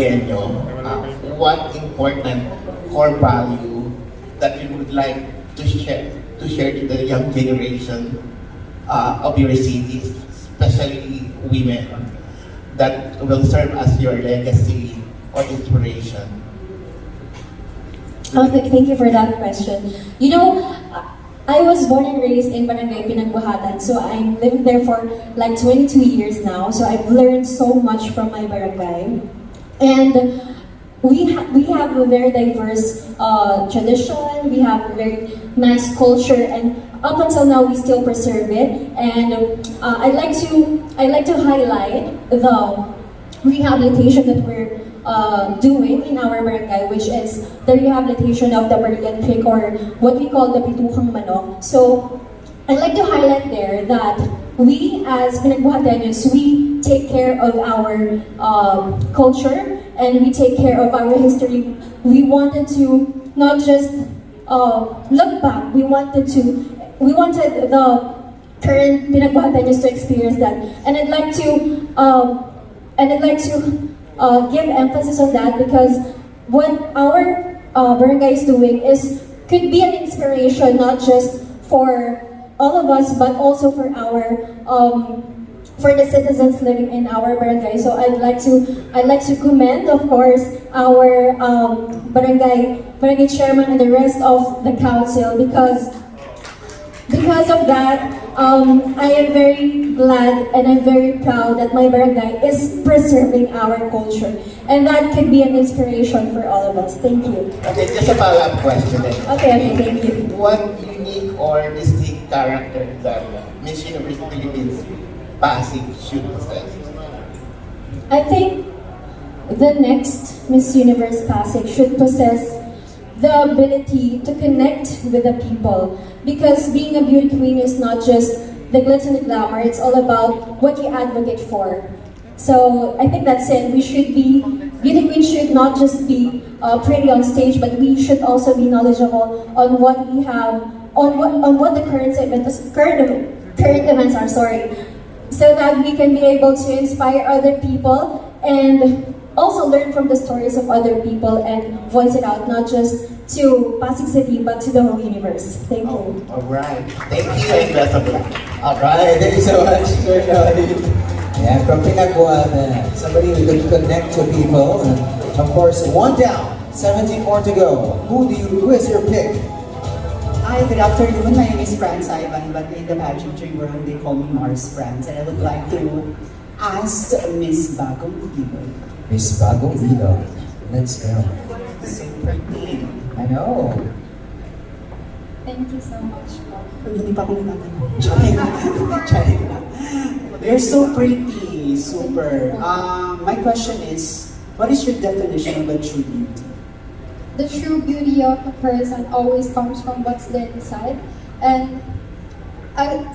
Pasigueño, what important core value that you would like to share to the young generation of your cities, especially women, that will serve as your legacy or inspiration? Okay, thank you for that question. You know, I was born and raised in Barangay Pinagbuhatan, so I'm living there for like 22 years now. So I've learned so much from my barangay, and we have a very diverse tradition. We have a very nice culture, and up until now we still preserve it. And I like to highlight the rehabilitation that we're doing in our barangay, which is the rehabilitation of the Pageant Creek, or what we call the Pitukhang Manok. So I'd like to highlight there that we as Pinagbuhateños, we take care of our culture and we take care of our history. We wanted to not just look back, we wanted the current Pinagbuhateños to experience that. And I'd like to give emphasis on that, because what our barangay is doing could be an inspiration not just for all of us, but also for the citizens living in our barangay. So I'd like to commend, of course, our barangay chairman and the rest of the council, because of that, I am very glad and I'm very proud that my barangay is preserving our culture. And that could be an inspiration for all of us. Thank you. Okay, just a follow-up question then. Okay, thank you. What unique or distinct character that Miss Universe Philippines Pasig should possess? I think the next Miss Universe Pasig should possess the ability to connect with the people, because being a beauty queen is not just the glitz and the glamour, it's all about what you advocate for. So I think that's it. Beauty queens should not just be pretty on stage, but we should also be knowledgeable on what we have, on what the current events are, so that we can be able to inspire other people and also learn from the stories of other people and voice it out, not just to Pasig City, but to the whole universe. Thank you. All right. Thank you and best of luck. Alright, thank you so much, Sir Noddy. Yeah, from Pinagbuhatan, somebody who could connect to people. And of course, one down, 17 more to go. Who is your pick? Hi, good afternoon. My name is Franz Ivan, but in the pageantry world, they call me Mars Franz. And I would like to ask Miss Bagong Ibo. Miss Bagong Ibo. Let's go. Super team. I know. Thank you so much. Hindi pa ako nagtatanong. Charing lang. They're so pretty, super. My question is, what is your definition of a true beauty? The true beauty of a person always comes from what's there inside, and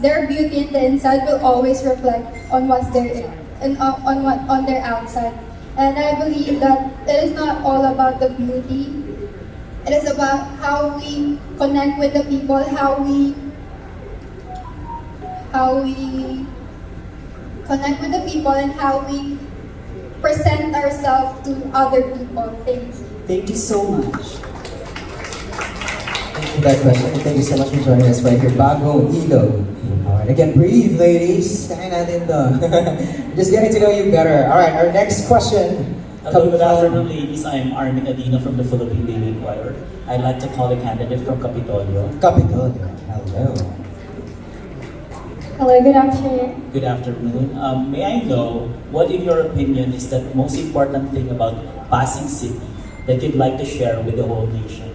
their beauty in the inside will always reflect on what's there and on their outside. And I believe that it is not all about the beauty. It is about how we connect with the people, how we connect with the people, and how we present ourselves to other people. Thank you. Thank you so much. Thank you for that question. Thank you so much for joining us right here. Bagong Ibo. Alright, again, breathe, ladies. Kaya natin to. Just getting to know you better. Alright, our next question. Hello, good afternoon, ladies. I'm Armin Adina from the Philippine Daily Inquirer. I'd like to call a candidate from Capitolio. Capitolio. Hello. Hello, good afternoon. Good afternoon. May I know what, in your opinion, is the most important thing about Pasig City that you'd like to share with the whole nation?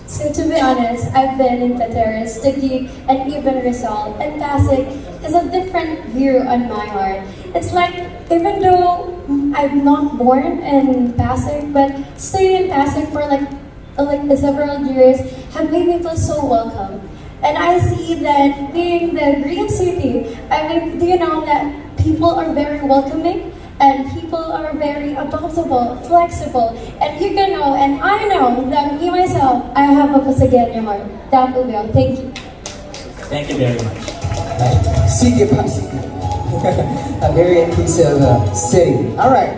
So to be honest, I've been in Pateros, Taguig, and even Rizal, and Pasig has a different view on my heart. It's like, even though I'm not born in Pasig, but staying in Pasig for like several years have made me feel so welcome. And I see that being the green city, I mean, do you know that people are very welcoming? And people are very adaptable, flexible, and you can know, and I know that me myself, I have a Pasigueño heart. That will be all. Thank you. Thank you very much. Sige pa, sige. A very inclusive city. All right.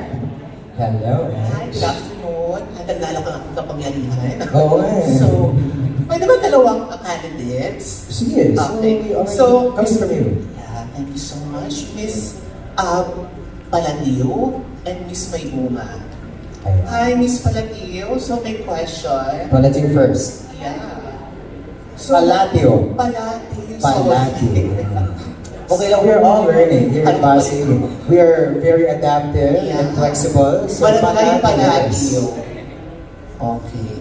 Hello. Good afternoon. Hanggang lalo ka aking kapangyarihan. Oo eh. So, pwede ba dalawang candidates? Sige, Okay. so, comes from you. Yeah, thank you so much, Miss Palandio and Miss Maybunga. Ayan. Hi, Miss Palandio. So, may question. Palatio first. Yeah. Palatio. Palatio. Palatio. Okay lang, we are all learning here in Pasig. We are very adaptive and flexible. So, Barangay Palatio. Palatio. Okay.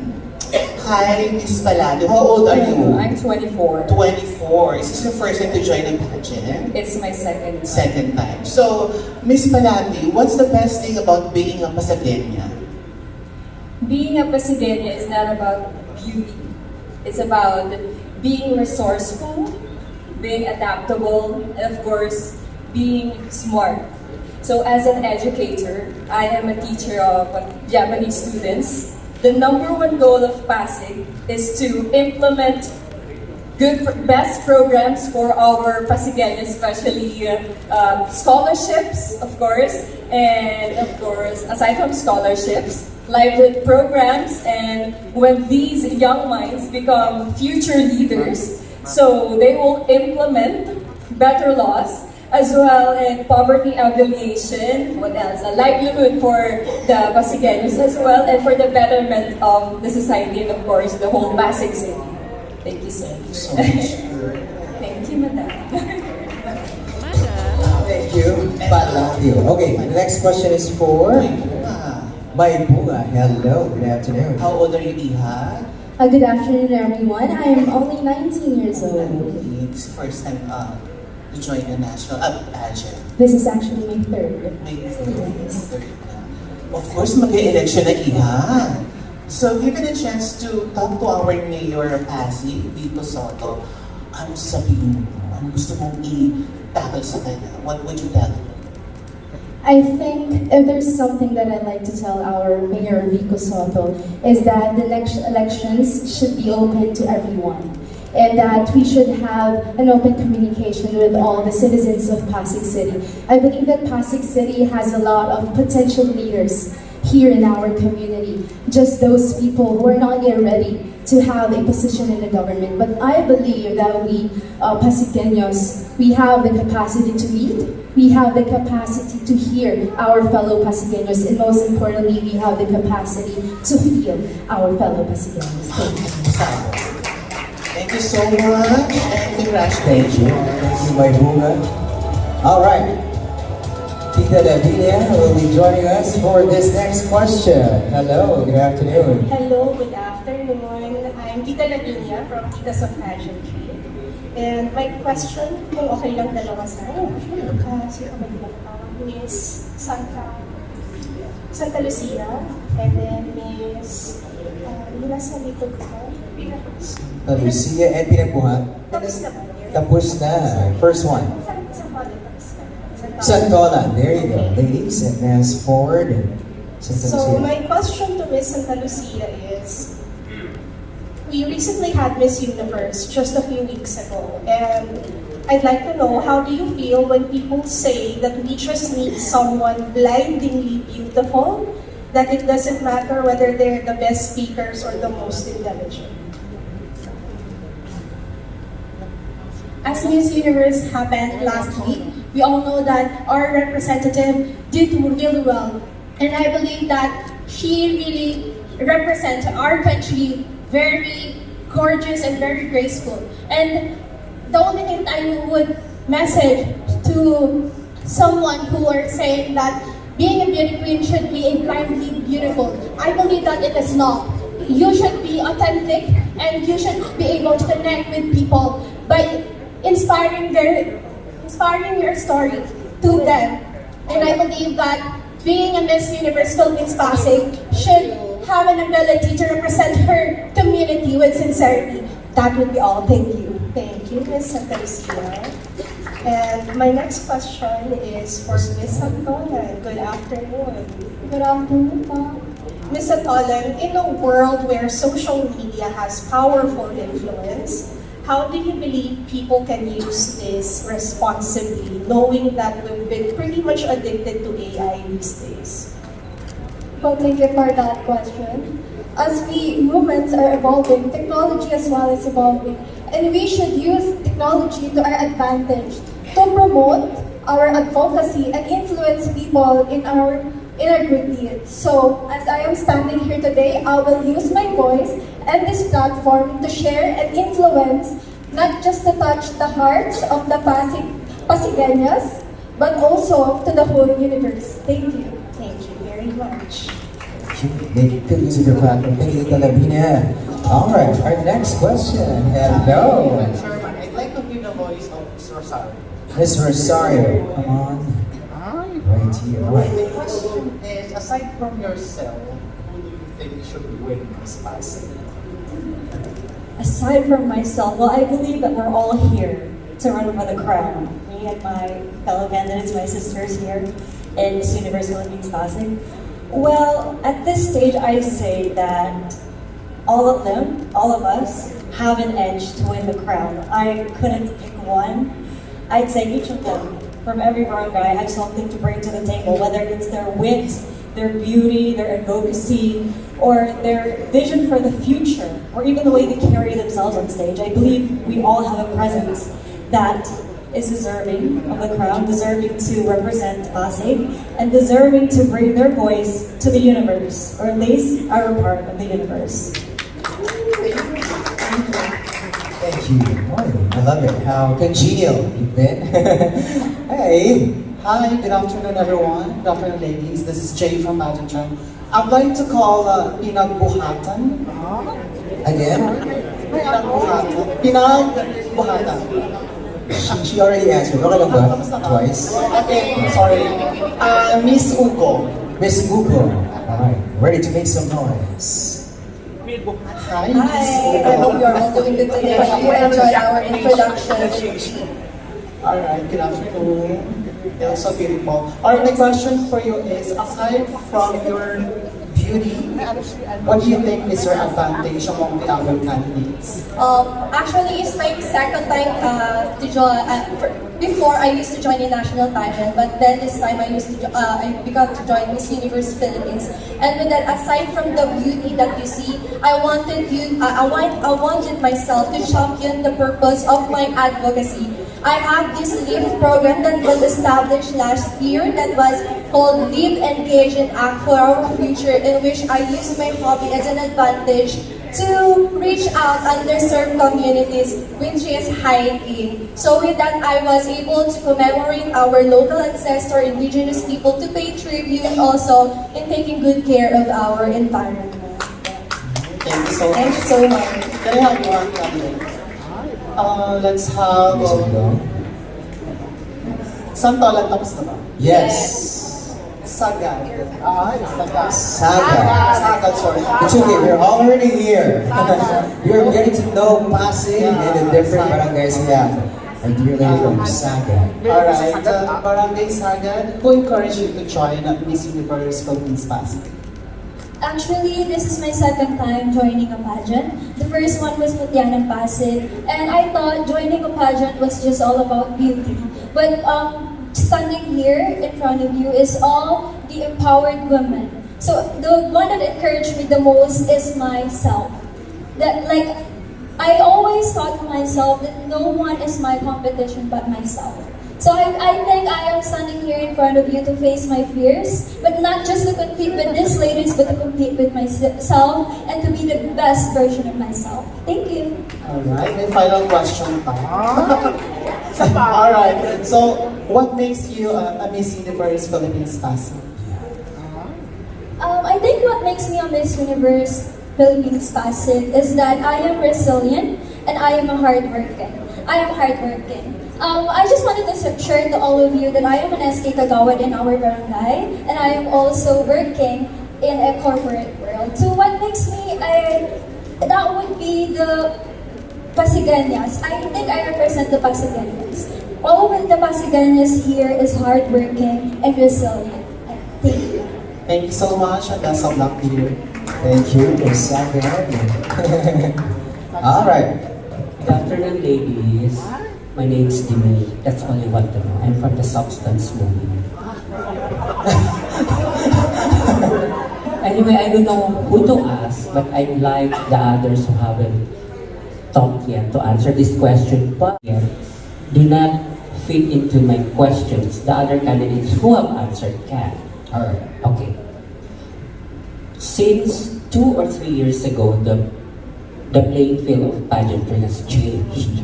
Hi, Miss Palatio. How old are you? I'm 24. 24. Is this your first time to join a pageant? It's my second. Second time. So, Miss Palatio, what's the best thing about being a Pasagueña? Being a Pasigenya is not about beauty. It's about being resourceful, being adaptable, and of course, being smart. So as an educator, I am a teacher of Japanese students. The number one goal of Pasig is to implement best programs for our Pasigueños, especially scholarships, of course, and of course, aside from scholarships, lively programs, and when these young minds become future leaders, so they will implement better laws as well and poverty alleviation, what else? A livelihood for the Pasigueños as well and for the betterment of the society and of course the whole Pasig City. Thank you so much. So much. Thank you, Madam. Thank you, Palatio. Okay, the next question is for Maybunga. Hello, good afternoon. How old are you, Iha? Good afternoon, everyone. I am only 19 years old. It's the first time to join the national pageant. This is actually my third. Of course, mag-e-election na Iha. So, given a chance to talk to our Mayor Pasig, Vico Soto, ano sabihin mo? Ano gusto mong i-tackle sa kanya? What would you tell him? I think if there's something that I'd like to tell our Mayor Vico Soto is that the next elections should be open to everyone and that we should have an open communication with all the citizens of Pasig City. I believe that Pasig City has a lot of potential leaders here in our community, just those people who are not yet ready to have a position in the government. But I believe that we Pasigueños, we have the capacity to lead, we have the capacity to hear our fellow Pasigueños, and most importantly, we have the capacity to feel our fellow Pasigueños. Thank you. Thank you so much and congratulations. Thank you. Thank you, Maybunga. All right. Tita Davinia will be joining us for this next question. Hello, good afternoon. Hello, good afternoon. I'm Tita Lavinia from Titas of Pageant. And my question, kung okay lang dalawa sa Miss Santa Lucia, and then Miss, yung nasa likod ko, Santa Lucia and Pinagbuhat. tapos na ba? Tapos na. First one. Santolan. There you go, ladies. And as forward, Santa So Lucia. my question to Miss Santa Lucia is, we recently had Miss Universe just a few weeks ago, and I'd like to know, how do you feel when people say that we just need someone blindingly beautiful, that it doesn't matter whether they're the best speakers or the most intelligent? As Miss Universe happened last week, we all know that our representative did really well. And I believe that she really represents our country very gorgeous and very graceful. And the only thing I would message to someone who are saying that being a beauty queen should be blindly beautiful, I believe that it is not. You should be authentic and you should be able to connect with people by inspiring your story to them. And I believe that being a Miss Universe Philippines Pasig should have an ability to represent her community with sincerity. That would be all. Thank you. Thank you, Miss Santa Lucia. And my next question is for Miss Santolan. Good afternoon. Good afternoon, ma'am. Miss Santolan, in a world where social media has powerful influence, how do you believe people can use this responsibly, knowing that we've been pretty much addicted to AI these days? Well, thank you for that question. As we humans are evolving, technology as well is evolving, and we should use technology to our advantage to promote our advocacy and influence people in our good deeds. So, as I am standing here today, I will use my voice and this platform to share and influence, not just to touch the hearts of the Pasigueñas, but also to the whole universe. Thank you. Thank you very much. Good use of your platform. Thank you, Talabina. All right, our next question. Hello. Sherman, I'd like to hear the voice of Miss Rosario. Miss Rosario, come on. Right here. All right. The question is, aside from yourself, who do you think should win this Pasig? Aside from myself, well, I believe that we're all here to run for the crown. Me and my fellow candidates, my sisters here in Miss Universe Philippines Pasig. Well, at this stage, I say that all of them, all of us, have an edge to win the crown. I couldn't pick one. I'd say each of them, from every barangay, have something to bring to the table, whether it's their wit, their beauty, their advocacy, or their vision for the future, or even the way they carry themselves on stage. I believe we all have a presence that is deserving of the crown, deserving to represent Pasig, and deserving to bring their voice to the universe, or at least our part of the universe. Thank you. Oh, I love it. How congenial you've been. Hey. Hi, good afternoon everyone. Good afternoon ladies. This is Jay from Pageant. I'd like to call Pinagbuhatan. Again? Pinagbuhatan. Pinagbuhatan. She already answered. Okay lang ba? Twice. Okay, sorry. Miss Ugo. Miss Ugo. Alright. Ready to make some noise. Hi, Miss I hope Ugo. you are all doing good today. You enjoyed our introduction. Alright, good afternoon. You're so beautiful. Alright, my question for you is, aside from your beauty, what do you think is your advantage among the other candidates? Actually, it's my second time to join. Before, I used to join in national pageant, but then this time I began to join Miss Universe Philippines. And with that, aside from the beauty that you see, I wanted myself to champion the purpose of my advocacy. I have this LIVE program that was established last year that was called Live, Engage, and Act for Our Future, in which I use my hobby as an advantage to reach out underserved communities, which is hiking. So with that, I was able to commemorate our local ancestor, indigenous people, to pay tribute also in taking good care of our environment. Thank you so much. Thank you so much. Can I have one candidate? Let's have... Santolan, tapos na ba? Yes. Sagad. Sagad. Saga. Sagad, sorry. It's okay, we're already here. You're getting to know Pasig and the different barangays we have. And you're really from Saga. Alright, Barangay Sagad, who encouraged you to join Miss Universe Philippines Pasig? Actually, this is my second time joining a pageant. The first one was Mutiana Pasig, and I thought joining a pageant was just all about beauty. But standing here in front of you is all the empowered women. So the one that encouraged me the most is myself. That I always thought to myself that no one is my competition but myself. So I think I am standing here in front of you to face my fears, but not just to compete with these ladies, but to compete with myself and to be the best version of myself. Thank you. Alright, my final question. Alright, so what makes you a Miss Universe Philippines Pasig? I think what makes me a Miss Universe Philippines Pasig is that I am resilient and I am hardworking. I just wanted to share to all of you that I am an SK Kagawad in our barangay, and I am also working in a corporate world. So what makes me, that would be the Pasigueñas. I think I represent the Pasigueñas. All of the Pasigueñas here is hardworking and resilient. Thank you. Thank you so much, and best of luck to you. Thank you, Miss Saga. Alright. Good afternoon, ladies. My name is Dimi. That's all you want to know. I'm from the Substance movie. Anyway, I don't know who to ask, but I'd like the others who haven't talked yet to answer this question, but yet do not fit into my questions. The other candidates who have answered can. Alright. Okay. Since 2 or 3 years ago, the playing field of pageantry has changed.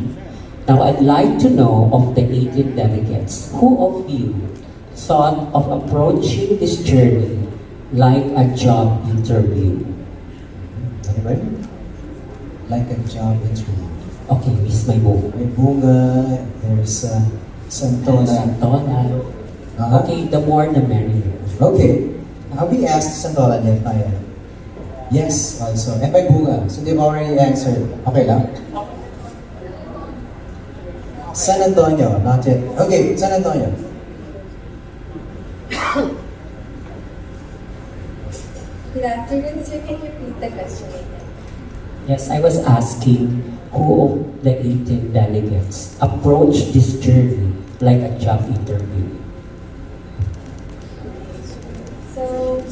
Now, I'd like to know of the 18 delegates, who of you thought of approaching this journey like a job interview? Anybody? Like a job interview. Okay, Miss Maybo. May bunga, there's Santona. Santona. Uh-huh. Okay, the more the merrier. Okay. Have we asked Santola yet, Maya? Yes, also. And may bunga. So they've already answered. Okay lang? San Antonio, not yet. Okay, San Antonio. Good afternoon, sir. Can you repeat the question again? Yes, I was asking who of the 18 delegates approached this journey like a job interview? So,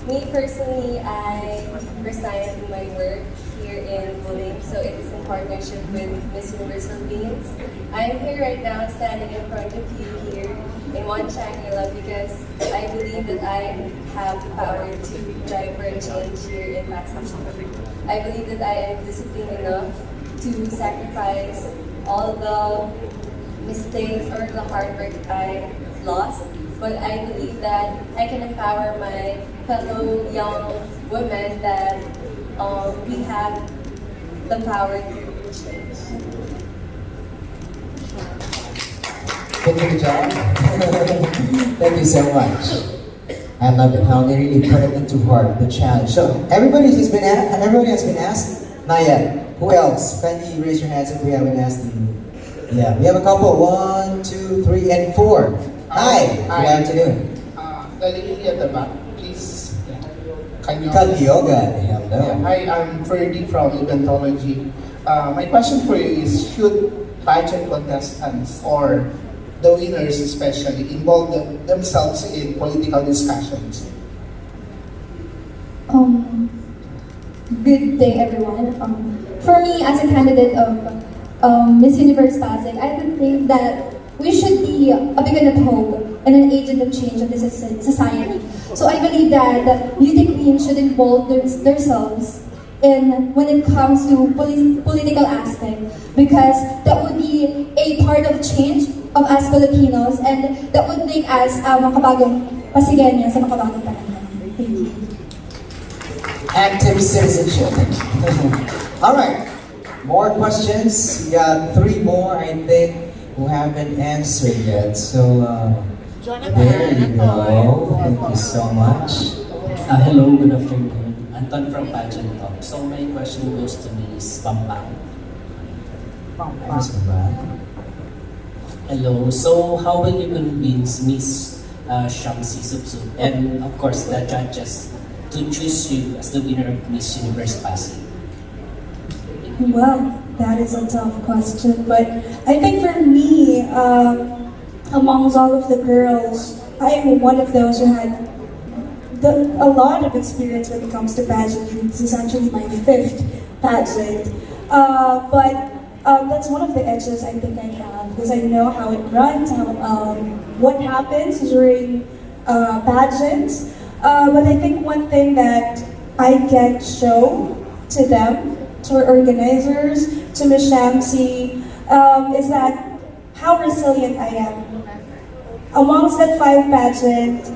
me personally, I resigned my work here in Buling, so it is in partnership with Miss Universe Philippines. I'm here right now standing in front of you here in One Shangri-La because I believe that I have the power to drive for a change here in Pasig. I believe that I am disciplined enough to sacrifice all the mistakes or the hard work I lost, but I believe that I can empower my fellow young women that we have the power to change. Good job. Thank you so much. I love it how they really put it into heart, the challenge. So everybody has been asked? Not yet. Who else? Can you raise your hands if we haven't asked you? Yeah, we have a couple. 1, 2, 3, and 4. Hi. Good afternoon. The lady at the back, please. Kalyoga. Hello. Hi, I'm Ferdy from Eventology. My question for you is, should pageant contestants or the winners especially involve themselves in political discussions? Good day, everyone. For me, as a candidate of Miss Universe Pasig, I would think that we should be a beacon of hope and an agent of change of this society. So I believe that the beauty queens should involve themselves in when it comes to political aspect, because that would be a part of change of us Filipinos, and that would make us makabagong Pasigenya sa makabagong panahon. Thank you. Active citizenship. All right. More questions. We got 3 more, I think, who haven't answered yet. So, there you go. Thank you so much. Hello, good afternoon. Anton from Pageant Talk. So my question goes to Ms. Pampang. Hello. So how will you convince Miss Shamsi Subsub and of course the judges to choose you as the winner of Miss Universe Pasig? Well, that is a tough question, but I think for me, amongst all of the girls, I am one of those who had a lot of experience when it comes to pageantry. This is actually my 5th pageant, but that's one of the edges I think I have, because I know how it runs, what happens during pageants. But I think one thing that I can show to them, to our organizers, to Ms. Shamsi, is that how resilient I am. Amongst that 5 pageant,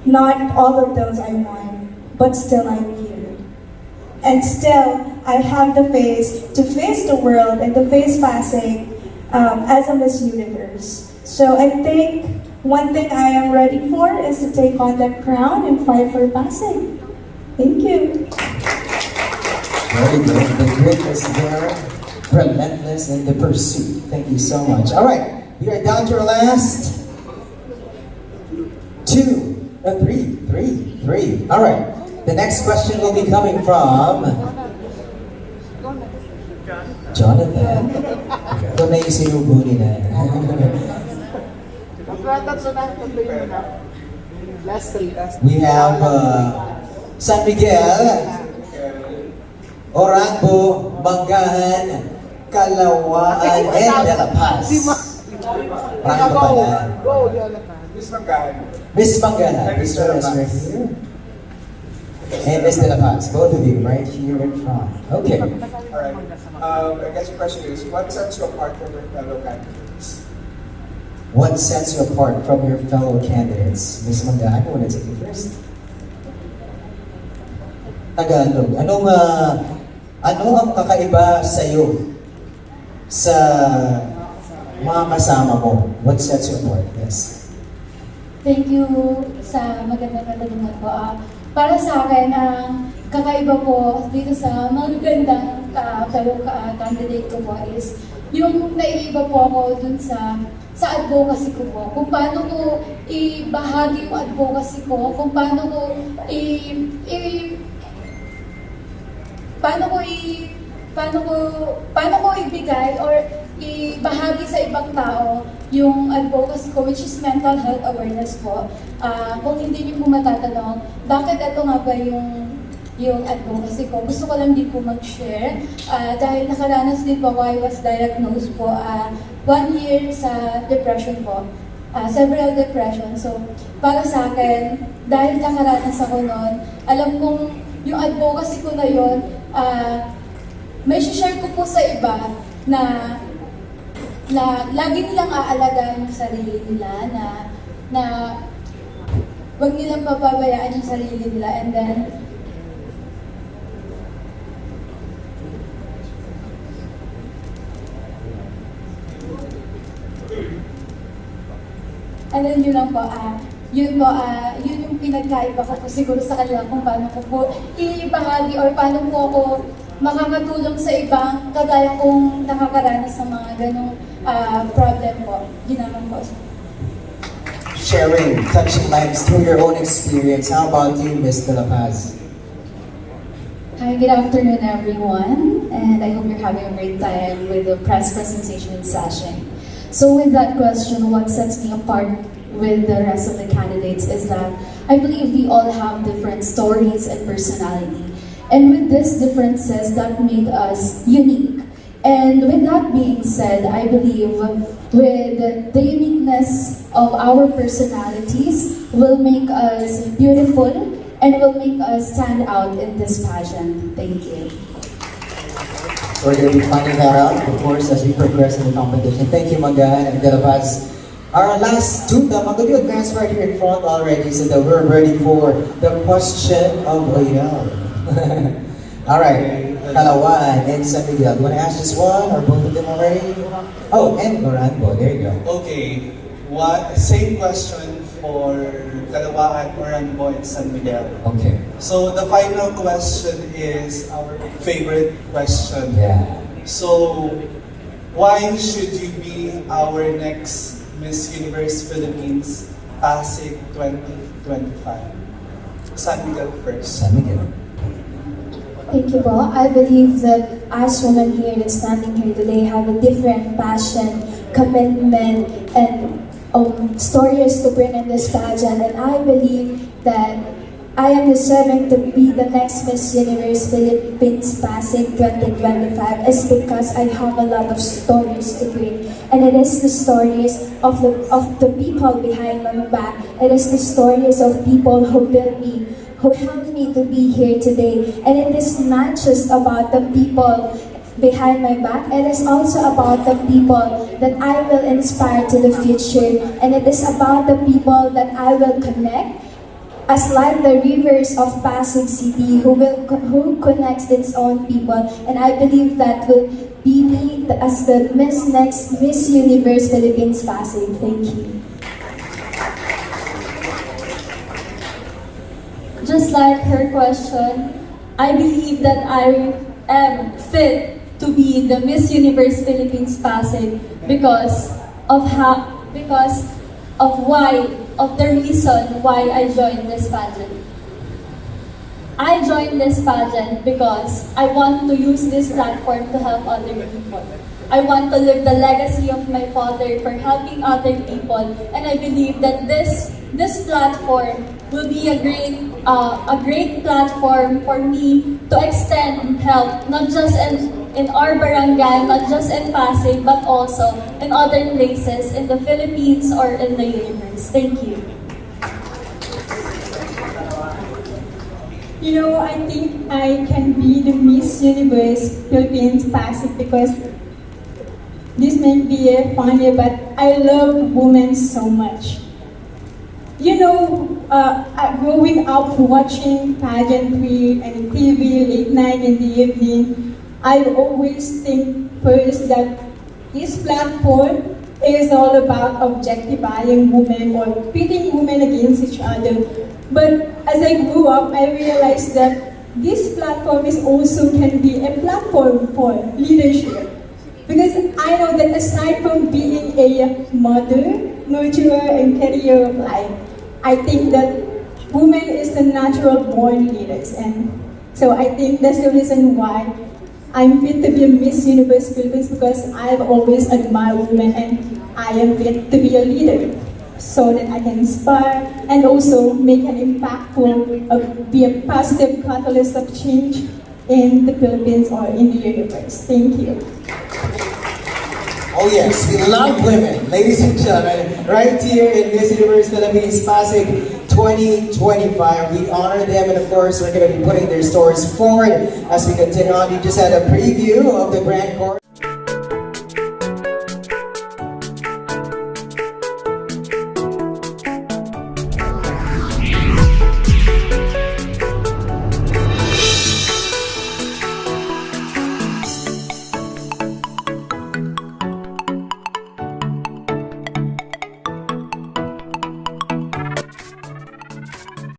not all of those I won, but still I'm here. And still, I have the face to face the world and to face Pasig as a Miss Universe. So I think one thing I am ready for is to take on that crown and fight for Pasig. Thank you. Very good. The grit is there, relentless in the pursuit. Thank you so much. All right, we are down to our last 3. All right, the next question will be coming from Jonathan. Ito na yung sinubuni na. We have San Miguel, Orango, Manggahan, Calawaan, and De La Paz. Marami pa pala. Miss Manggahan. Miss Manggahan, Mr. Right here. And Miss De La Paz, both of you, right here in front. Okay. Alright. I guess the question is, what sets you apart from your fellow candidates? What sets you apart from your fellow candidates? Miss Manggahan, you want to take it first? Tagalog. Ano ang kakaiba sa iyo sa mga kasama mo? What sets you apart? Yes. Thank you sa magandang katanungan po. Para sa akin, ang kakaiba po dito sa magagandang fellow candidate ko po is yung naiiba po ako dun sa advocacy ko po. Kung paano ko ibahagi yung advocacy ko, kung paano ko paano ko ibigay or ibahagi sa ibang tao yung advocacy ko, which is mental health awareness po. Kung hindi niyo po matatanong, bakit ito nga ba yung advocacy ko? Gusto ko lang din po mag-share dahil nakaranas din po ako, I was diagnosed po 1 year sa depression po. Several depression. So, para sa akin, dahil nakaranas ako noon, alam kong yung advocacy ko na yun, may share ko po sa iba na lagi nilang aalagaan yung sarili nila, na wag nilang papabayaan yung sarili nila, and then yun lang po, yun yung pinagkaiba ko po siguro sa kanila kung paano ko po ibahagi or paano po ako makakatulong sa ibang kagaya kong nakakaranas ng mga ganong problem po. Yun naman po. Sharing, touching lives through your own experience. How about you, Miss De La Paz? Hi, good afternoon everyone, and I hope you're having a great time with the press presentation session. So with that question, what sets me apart with the rest of the candidates is that I believe we all have different stories and personality. And with these differences, that made us unique. And with that being said, I believe with the uniqueness of our personalities will make us beautiful and will make us stand out in this pageant. Thank you. We're going to be finding that out, of course, as we progress in the competition. Thank you, Manggahan and De La Paz. Our last two, I'm going to advance right here in front already so that we're ready for the question of Oyal. All right, Calawaan and San Miguel. You want to ask this one or both of them already? Oh, and Orango. There you go. Okay, same question for Calawaan, Orango, and San Miguel. Okay. So the final question is our favorite question. Yeah. So why should you be our next Miss Universe Philippines Pasig 2025? San Miguel first. San Miguel. Thank you, Bo. I believe that as women here that's standing here today have a different passion, commitment, and stories to bring in this pageant. And I believe that I am deserving to be the next Miss Universe Philippines Pasig 2025 is because I have a lot of stories to bring. And it is the stories of the people behind my back. It is the stories of people who built me, who helped me to be here today. And it is not just about the people behind my back, it is also about the people that I will inspire to the future. And it is about the people that I will connect, as like the rivers of Pasig City who connects its own people. And I believe that will be me as the next Miss Universe Philippines Pasig. Thank you. Just like her question, I believe that I am fit to be the Miss Universe Philippines Pasig because of the reason why I joined this pageant. I joined this pageant because I want to use this platform to help other people. I want to live the legacy of my father for helping other people, and I believe that this platform will be a great a great platform for me to extend help, not just in our barangay, not just in Pasig, but also in other places in the Philippines or in the universe. Thank you. You know, I think I can be the Miss Universe Philippines Pasig because this may be funny, but I love women so much. You know, growing up watching pageantry and TV late night in the evening, I always think first that this platform is all about objectifying women or pitting women against each other. But as I grew up, I realized that this platform is also can be a platform for leadership. Because I know that aside from being a mother, nurturer, and carrier of life, I think that women is the natural born leaders. And so I think that's the reason why I'm fit to be a Miss Universe Philippines, because I've always admired women and I am fit to be a leader so that I can inspire and also make an impactful, be a positive catalyst of change in the Philippines or in the universe. Thank you. Oh yes, we love women, ladies and gentlemen, right here in Miss Universe Philippines Pasig 2025. We honor them, and of course, we're going to be putting their stories forward as we continue on. You just had a preview of the grand court.